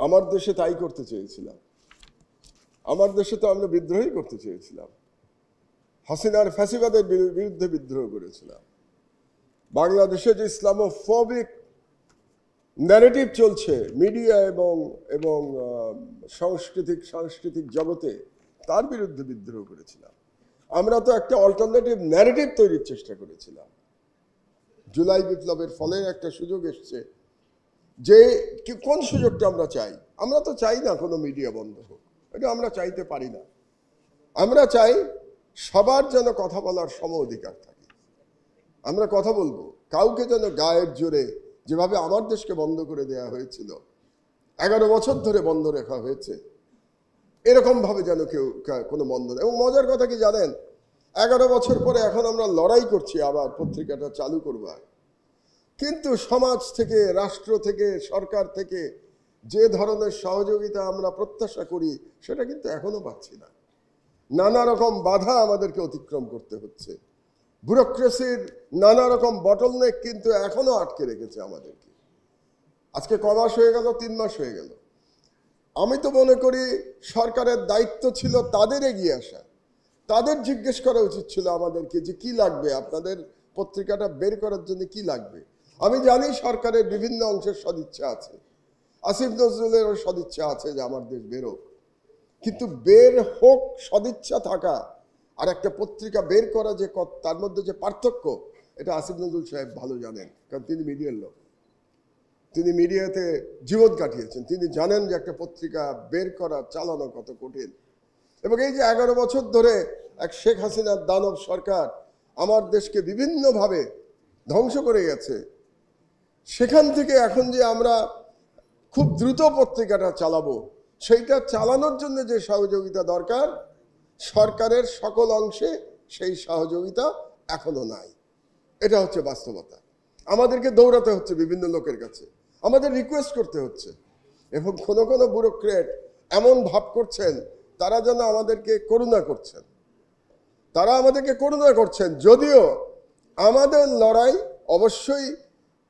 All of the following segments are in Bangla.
আমার দেশে তাই করতে চেয়েছিলাম। আমার দেশে তো আমরা বিদ্রোহই করতে চেয়েছিলাম, হাসিনার ফ্যাসিবাদের বিরুদ্ধে বিদ্রোহ করেছিলাম। বাংলাদেশে যে ইসলামোফোবিক ন্যারেটিভ চলছে মিডিয়া এবং সাংস্কৃতিক জগতে, তার বিরুদ্ধে বিদ্রোহ করেছিলাম। আমরা তো একটা অল্টারনেটিভ ন্যারেটিভ তৈরির চেষ্টা করেছিলাম। জুলাই বিপ্লবের ফলে একটা সুযোগ এসছে, যে কোন সুযোগটা আমরা চাই। আমরা তো চাই না কোনো মিডিয়া বন্ধ হোক, এটা আমরা চাইতে পারি না। আমরা চাই সবার যেন কথা বলার সম অধিকার থাকে। আমরা কথা বলবো, কাউকে যেন গায়ের জোরে, যেভাবে আমার দেশকে বন্ধ করে দেয়া হয়েছিল, 11 বছর ধরে বন্ধ রাখা হয়েছে, এরকম ভাবে যেন কেউ কোনো বন্ধ নেই। এবং মজার কথা কি জানেন, 11 বছর পরে এখন আমরা লড়াই করছি আবার পত্রিকাটা চালু করবার, কিন্তু সমাজ থেকে, রাষ্ট্র থেকে, সরকার থেকে যে ধরনের সহযোগিতা আমরা প্রত্যাশা করি সেটা কিন্তু এখনো পাচ্ছি না। নানা রকম বাধা আমাদেরকে অতিক্রম করতে হচ্ছে। ব্যুরোক্রেসির নানা রকম বটলনেক কিন্তু এখনো আটকে রেখেছে আমাদেরকে। আজকে ক মাস হয়ে গেল? 3 মাস হয়ে গেল। আমি তো মনে করি সরকারের দায়িত্ব ছিল তাদের এগিয়ে আসা, তাদের জিজ্ঞেস করা উচিত ছিল আমাদেরকে যে কি লাগবে, আপনাদের পত্রিকাটা বের করার জন্য কি লাগবে। আমি জানি সরকারের বিভিন্ন অংশের সদিচ্ছা আছে, আসিফ নজরুলেরও সদিচ্ছা আছে যে আমার দেশ বেরোক, কিন্তু বের হোক সদিচ্ছা থাকা আর একটা পত্রিকা বের করা, যে তার মধ্যে যে পার্থক্য, এটা আসিফ নজরুল সাহেব ভালো জানেন, কারণ তিনি মিডিয়ার লোক, তিনি মিডিয়াতে জীবন কাটিয়েছেন। তিনি জানেন যে একটা পত্রিকা বের করা, চালানো কত কঠিন। এবং এই যে 11 বছর ধরে এক শেখ হাসিনার দানব সরকার আমার দেশকে বিভিন্নভাবে ধ্বংস করে গেছে, সেখান থেকে এখন যে আমরা খুব দ্রুত পত্রিকাটা চালাবো, সেইটা চালানোর জন্য যে সহযোগিতা দরকার, সরকারের সকল অংশে সেই সহযোগিতা এখনো নাই। এটা হচ্ছে বাস্তবতা। আমাদেরকে দৌড়াতে হচ্ছে বিভিন্ন লোকের কাছে, আমাদের রিকোয়েস্ট করতে হচ্ছে, এবং কোনো কোনো ব্যুরোক্রেট এমন ভাব করছেন তারা যেন আমাদেরকে করুণা করছেন। তারা আমাদেরকে করুণা করছেন, যদিও আমাদের লড়াই অবশ্যই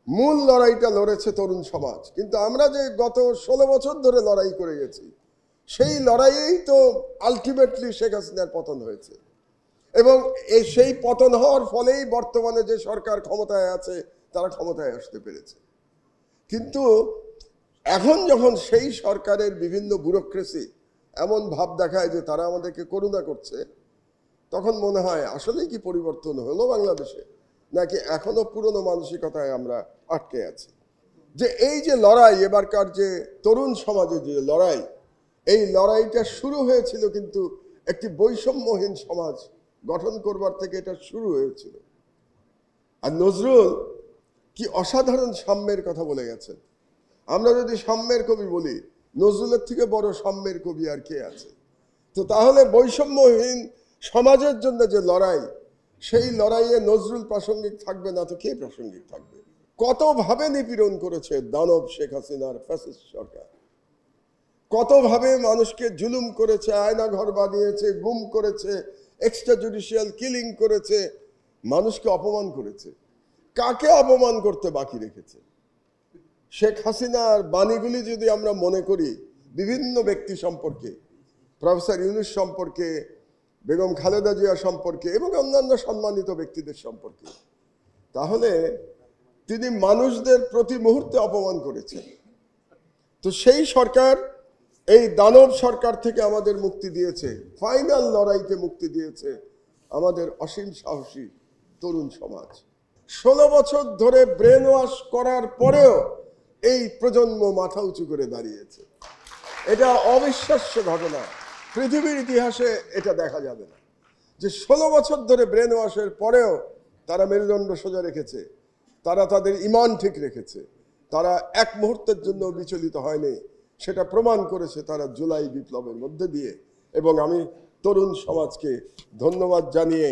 মূল লড়াইটা লড়েছে তরুণ সমাজ, কিন্তু আমরা যে গত 16 বছর ধরে লড়াই করে গেছি, সেই লড়াইয়েই তো আলটিমেটলি শেখ হাসিনার পতন হয়েছে। এবং সেই পতন হওয়ার ফলেই বর্তমানে যে সরকার ক্ষমতায় আছে তারা ক্ষমতায় আসতে পেরেছে। কিন্তু এখন যখন সেই সরকারের বিভিন্ন ব্যুরোক্রেসি এমন ভাব দেখায় যে তারা আমাদেরকে করুণা করছে, তখন মনে হয় আসলেই কি পরিবর্তন হলো বাংলাদেশে, নাকি এখনো পুরনো মানসিকতায় আমরা আটকে আছি। যে এই যে লড়াই, এবারকার যে তরুণ সমাজে যে লড়াই, এই লড়াইটা শুরু হয়েছিল কিন্তু একটি বৈষম্যহীন সমাজ গঠন করবার থেকে এটা শুরু হয়েছিল। আর নজরুল কি অসাধারণ সাম্যের কথা বলে গেছেন। আমরা যদি সাম্যের কবি বলি, নজরুলের থেকে বড় সাম্যের কবি আর কে আছে? তো তাহলে বৈষম্যহীন সমাজের জন্য যে লড়াই, সেই লড়াইয়ে নজরুল প্রাসঙ্গিক থাকবে না তো কে প্রাসঙ্গিক থাকবে? কতভাবে নিপীড়ন করেছে দানব শেখ হাসিনার ফ্যাসিস্ট সরকার, কতভাবে মানুষকে জুলুম করেছে, আয়না ঘর বানিয়েছে, গুম করেছে, এক্সট্রা জুডিশিয়াল কিলিং করেছে, মানুষকে অপমান করেছে। কাকে অপমান করতে বাকি রেখেছে? শেখ হাসিনার বাণীগুলি যদি আমরা মনে করি বিভিন্ন ব্যক্তি সম্পর্কে, প্রফেসর ইউনূস সম্পর্কে, বেগম খালেদা জিয়া সম্পর্কে এবং অন্যান্য সম্মানিত ব্যক্তিদের সম্পর্কে, তাহলে তিনি মানুষদের প্রতি মুহূর্তে অপমান করেছেন। তো সেই সরকার এই দানব সরকার থেকে আমাদের মুক্তি দিয়েছে, ফাইনাল লড়াইতে মুক্তি দিয়েছে আমাদের অসীম সাহসী তরুণ সমাজ। 16 বছর ধরে ব্রেন ওয়াশ করার পরেও এই প্রজন্ম মাথা উঁচু করে দাঁড়িয়েছে। এটা অবিশ্বাস্য ঘটনা, পৃথিবীর ইতিহাসে এটা দেখা যাবে না যে 16 বছর ধরে ব্রেন ওয়াশের পরেও তারা মেরুদণ্ড সোজা রেখেছে, তারা তাদের ঈমান ঠিক রেখেছে, তারা এক মুহূর্তের জন্য বিচলিত হয়নি। সেটা প্রমাণ করেছে তারা জুলাই বিপ্লবের মধ্যে দিয়ে। এবং আমি তরুণ সমাজকে ধন্যবাদ জানিয়ে